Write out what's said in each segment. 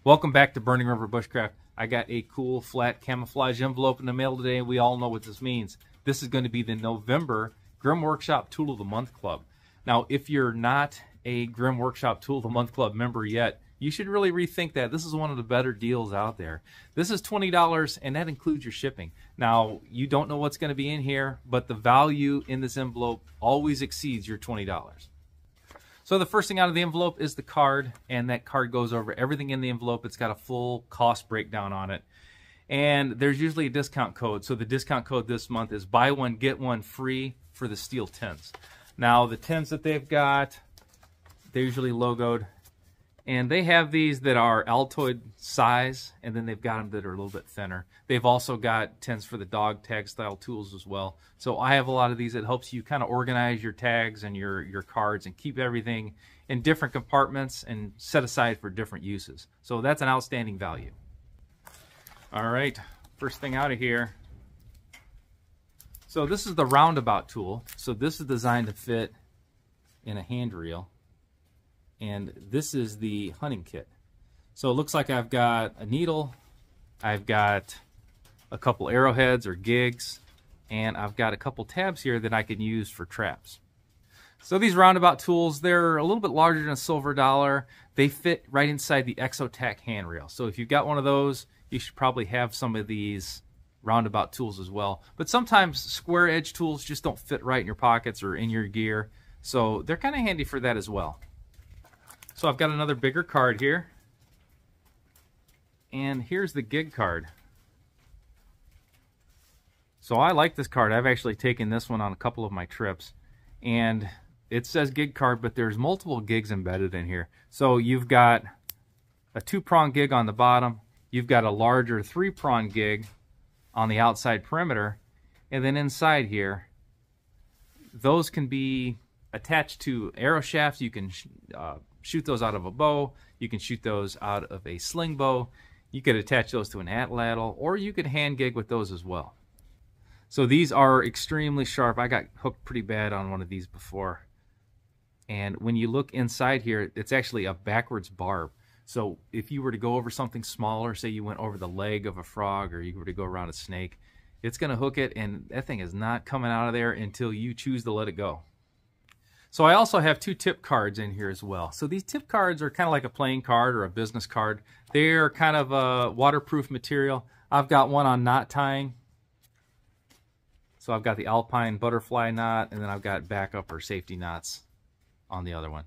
Welcome back to Burning River Bushcraft. I got a cool flat camouflage envelope in the mail today, and we all know what this means. This is going to be the November Grimm Workshop Tool of the Month Club. Now, if you're not a Grimm Workshop Tool of the Month Club member yet, you should really rethink that. This is one of the better deals out there. This is $20, and that includes your shipping. Now, you don't know what's going to be in here, but the value in this envelope always exceeds your $20. So the first thing out of the envelope is the card, and that card goes over everything in the envelope. It's got a full cost breakdown on it. And there's usually a discount code. So the discount code this month is buy one, get one free for the steel tins. Now the tins that they've got, they're usually logoed. And they have these that are Altoid size, and then they've got them that are a little bit thinner. They've also got tins for the dog tag style tools as well. So I have a lot of these that helps you kind of organize your tags and your cards and keep everything in different compartments and set aside for different uses. So that's an outstanding value. All right, first thing out of here. So this is the roundabout tool. So this is designed to fit in a hand reel. And this is the hunting kit. So it looks like I've got a needle, I've got a couple arrowheads or gigs, and I've got a couple tabs here that I can use for traps. So these roundabout tools, they're a little bit larger than a silver dollar. They fit right inside the Exotac hand reel. So if you've got one of those, you should probably have some of these roundabout tools as well. But sometimes square edge tools just don't fit right in your pockets or in your gear. So they're kind of handy for that as well. So I've got another bigger card here, and here's the gig card. So I like this card. I've actually taken this one on a couple of my trips, and it says gig card, but there's multiple gigs embedded in here. So you've got a 2-prong gig on the bottom, you've got a larger 3-prong gig on the outside perimeter, and then inside here, those can be attached to arrow shafts. You can shoot those out of a bow. You can shoot those out of a sling bow. You could attach those to an atlatl, or you could hand gig with those as well. So these are extremely sharp. I got hooked pretty bad on one of these before. And when you look inside here, it's actually a backwards barb. So if you were to go over something smaller, say you went over the leg of a frog, or you were to go around a snake, it's going to hook it, and that thing is not coming out of there until you choose to let it go. So I also have 2 tip cards in here as well. So these tip cards are kind of like a playing card or a business card. They're kind of a waterproof material. I've got one on knot tying. So I've got the Alpine butterfly knot, and then I've got backup or safety knots on the other one.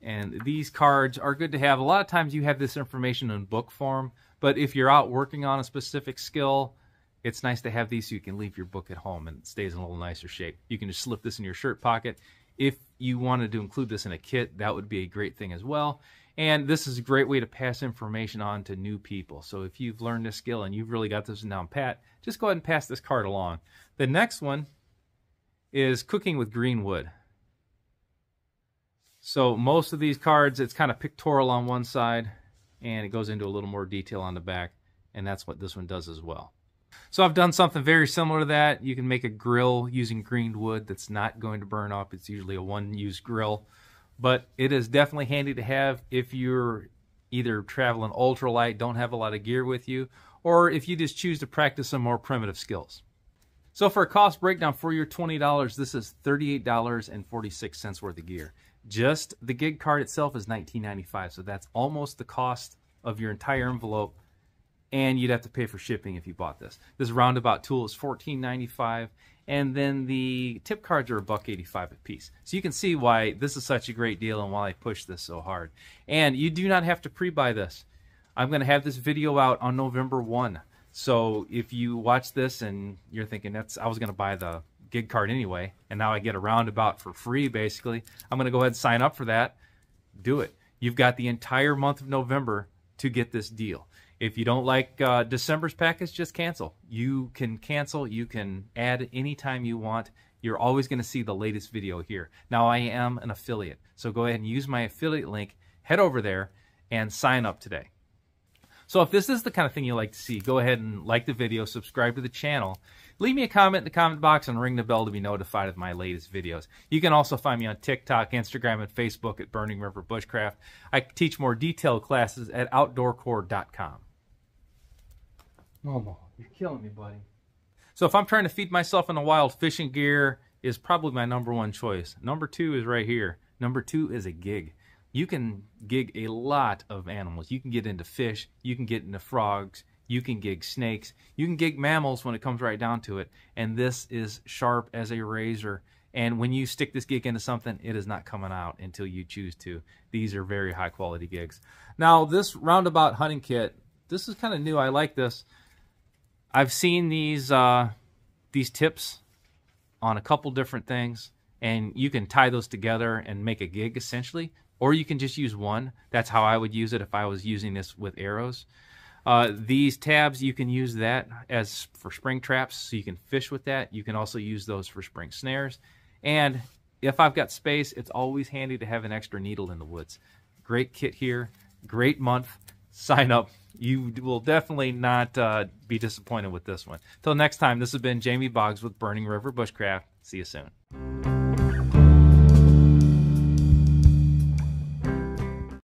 And these cards are good to have. A lot of times you have this information in book form, but if you're out working on a specific skill, it's nice to have these so you can leave your book at home and it stays in a little nicer shape. You can just slip this in your shirt pocket. If you wanted to include this in a kit, that would be a great thing as well. And this is a great way to pass information on to new people. So if you've learned this skill and you've really got this down pat, just go ahead and pass this card along. The next one is cooking with green wood. So most of these cards, it's kind of pictorial on one side, and it goes into a little more detail on the back, and that's what this one does as well. So I've done something very similar to that. You can make a grill using green wood that's not going to burn up. It's usually a one-use grill, but it is definitely handy to have if you're either traveling ultralight, don't have a lot of gear with you, or if you just choose to practice some more primitive skills. So for a cost breakdown for your $20, this is $38.46 worth of gear. Just the gig card itself is $19.95, so that's almost the cost of your entire envelope. And you'd have to pay for shipping if you bought this. This roundabout tool is $14.95, and then the tip cards are $1.85 a piece. So you can see why this is such a great deal and why I push this so hard. And you do not have to pre-buy this. I'm going to have this video out on November 1. So if you watch this and you're thinking, I was going to buy the gig card anyway, and now I get a roundabout for free basically, I'm going to go ahead and sign up for that. Do it. You've got the entire month of November to get this deal. If you don't like December's package, just cancel. You can cancel. You can add anytime you want. You're always going to see the latest video here. Now, I am an affiliate, so go ahead and use my affiliate link. Head over there and sign up today. So if this is the kind of thing you like to see, go ahead and like the video, subscribe to the channel, leave me a comment in the comment box, and ring the bell to be notified of my latest videos. You can also find me on TikTok, Instagram, and Facebook at Burning River Bushcraft. I teach more detailed classes at OutdoorCore.com. Momo, you're killing me, buddy. So if I'm trying to feed myself in the wild, fishing gear is probably my #1 choice. Number 2 is right here. Number 2 is a gig. You can gig a lot of animals. You can get into fish, you can get into frogs, you can gig snakes, you can gig mammals when it comes right down to it. And this is sharp as a razor. And when you stick this gig into something, it is not coming out until you choose to. These are very high quality gigs. Now this roundabout hunting kit, this is kind of new. I like this. I've seen these tips on a couple different things, and you can tie those together and make a gig essentially, or you can just use one. That's how I would use it if I was using this with arrows. These tabs, you can use that as for spring traps, so you can fish with that. You can also use those for spring snares. And if I've got space, it's always handy to have an extra needle in the woods. Great kit here, great month. Sign up. You will definitely not be disappointed with this one. Till next time, this has been Jamie Boggs with Burning River Bushcraft. See you soon.